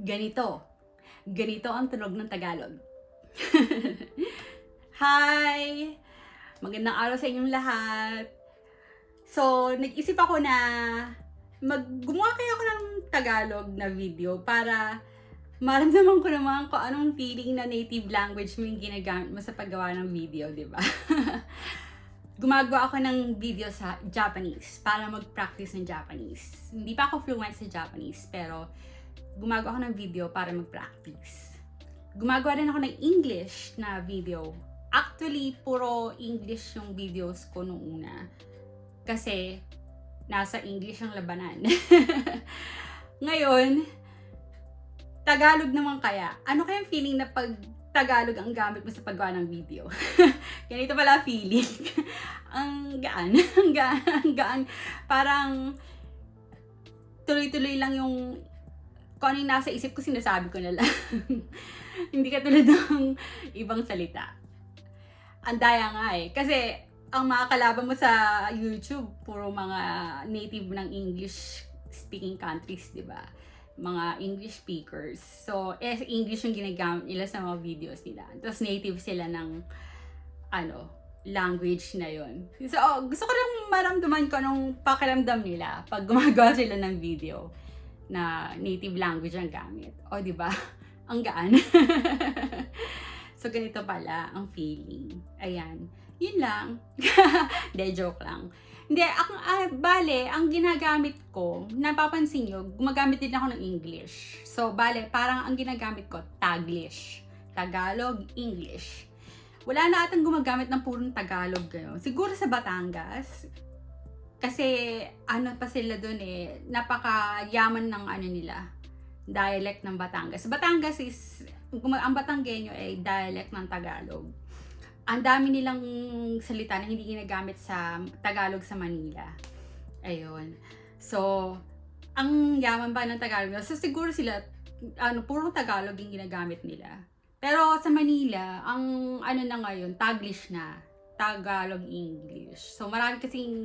Ganito. Ganito ang tunog ng Tagalog. Hi! Magandang araw sa inyong lahat. So, nag-isip ako na gumawa kaya ako ng Tagalog na video para maramdaman ko naman kung anong feeling na native language mo yung ginagamit mo sa paggawa ng video, di ba? Gumagawa ako ng video sa Japanese para mag-practice ng Japanese. Hindi pa ako fluent sa Japanese, pero gumagawa ako ng video para mag-practice. Gumagawa rin ako ng English na video. Actually, puro English yung videos ko nung una. Kasi, nasa English ang labanan. Ngayon, Tagalog naman kaya. Ano kayang feeling na pag Tagalog ang gamit mo sa paggawa ng video? Ganito pala feeling. Ang gaan. Ang gaan. Ang gaan. Parang tuloy-tuloy lang yung kung ano yung nasa isip ko, sinasabi ko na lang. Hindi katulad ng ibang salita. Ang daya nga eh. Kasi ang mga kalaban mo sa YouTube, puro mga native ng English speaking countries, di ba? Mga English speakers. So, English yung ginagamit nila sa mga videos nila. Tapos native sila ng language na yon. So, gusto ko lang maramdaman ko anong pakiramdam nila pag gumagawa sila ng video na native language ang gamit. O, di ba? Ang gaan. So, ganito pala ang feeling. Ayan. Yun lang. De, joke lang. Hindi, bale, ang ginagamit ko, napapansin nyo, gumagamit din ako ng English. So, bale, parang ang ginagamit ko, Taglish. Tagalog, English. Wala na atang gumagamit ng purong Tagalog ngayon. Siguro sa Batangas, kasi ano pa sila dun eh, napakayaman ng nila, dialect ng Batangas. Batangas is, ang Batanggenyo ay dialect ng Tagalog. Ang dami nilang salita na hindi ginagamit sa Tagalog sa Manila. Ayun. So, ang yaman pa ng Tagalog. So, siguro sila, puro Tagalog yung ginagamit nila. Pero sa Manila, ang na ngayon, Taglish na. Tagalog English. So, marami kasing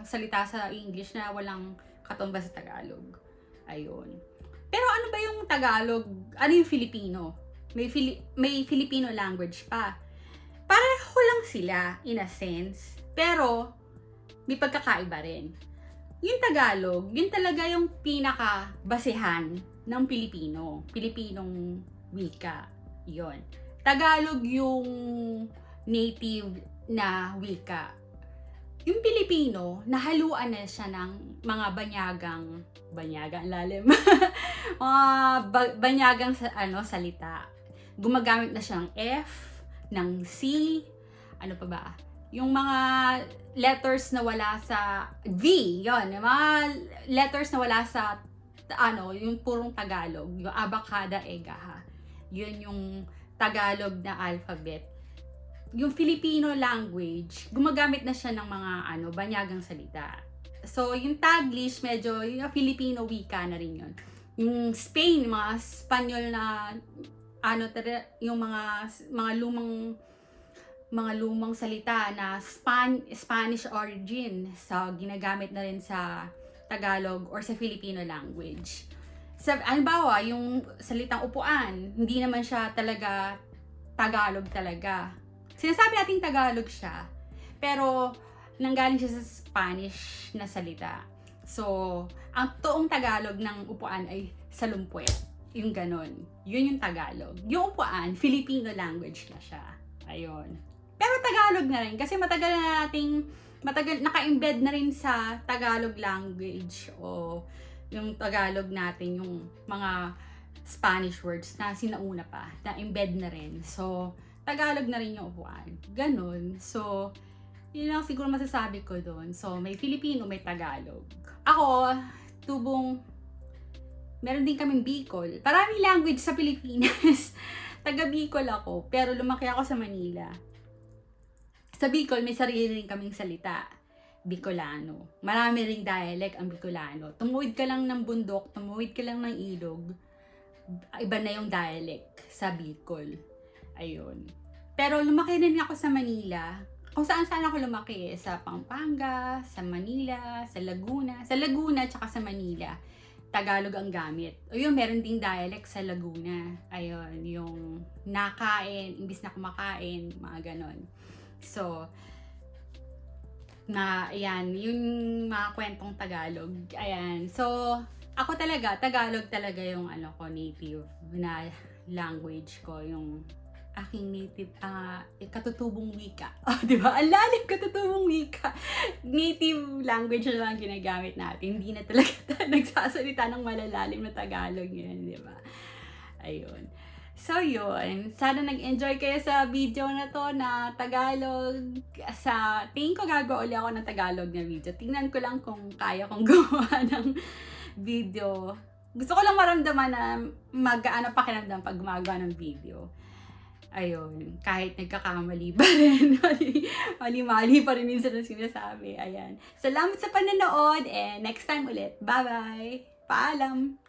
salita sa English na walang katumbas sa Tagalog. Ayun. Pero ano ba yung Tagalog? Ano yung Filipino? May Filipino language pa. Pareho lang sila, in a sense. Pero, may pagkakaiba rin. Yung Tagalog, yun talaga yung pinaka-basehan ng Pilipinong wika. Yun. Tagalog yung native na wika. Yung Pilipino, nahaluan na siya ng mga banyagang lalim. Mga banyagang salita. Gumagamit na siya ng F, ng C, ano pa ba? Yung mga letters na wala sa V, yon, yung mga letters na wala sa yung purong Tagalog, yung abakada, egaha. Yun yung Tagalog na alphabet. Yung Filipino language, gumagamit na siya ng mga banyagang salita. So, yung Taglish, medyo yung Filipino wika na rin yun. Yung Spain, mga Spanyol na yung mga lumang salita na Spanish origin, so ginagamit na rin sa Tagalog or sa Filipino language. Halimbawa, yung salitang upuan, hindi naman siya talaga Tagalog talaga. Sinasabi nating Tagalog siya, pero nanggaling siya sa Spanish na salita. So, ang toong Tagalog ng upuan ay salumpwet. Yung ganon. Yun yung Tagalog. Yung upuan, Filipino language na siya. Ayun. Pero Tagalog na rin. Kasi matagal naka-embed na rin sa Tagalog language o yung Tagalog natin, yung mga Spanish words na sinauna pa, na embed na rin. So, Tagalog na rin yung upuan. Ganon. So, yun lang siguro masasabi ko doon. So, may Filipino, may Tagalog. Ako, meron din kaming Bicol. Maraming language sa Pilipinas. Taga Bicol ako, pero lumaki ako sa Manila. Sa Bicol, may sarili rin kaming salita. Bicolano. Marami ring dialect ang Bicolano. Tumuwid ka lang ng bundok, tumuwid ka lang ng ilog, iba na yung dialect sa Bicol. Ayun. Pero lumaki rin ako sa Manila. Kung saan ako lumaki Sa Pampanga, sa Manila, sa Laguna. Sa Laguna, tsaka sa Manila. Tagalog ang gamit. O yun, meron ding dialect sa Laguna. Ayun, yung nakain, imbis na kumakain, mga ganon. So, ayan, yung mga kwentong Tagalog. Ayan, so, ako talaga, Tagalog talaga yung ko, native na language ko, yung aking native, katutubong wika. Oh, di ba? Ang lalim, katutubong wika. Native language na lang ginagamit natin. Hindi na talaga nagsasalita ng malalalim na Tagalog yun, di ba? Ayun. So, yun. Sana nag-enjoy kayo sa video na to na Tagalog. Tingin ko gagawa ulit ako ng Tagalog na video. Tingnan ko lang kung kaya kong gumawa ng video. Gusto ko lang maramdaman na magaan ang pakiramdam pag gumagawa ng video. Ayun, kahit nagkakamali pa rin, mali-mali pa rin minsan ang sinasabi. Ayan. Salamat sa panonood and next time ulit. Bye-bye! Paalam!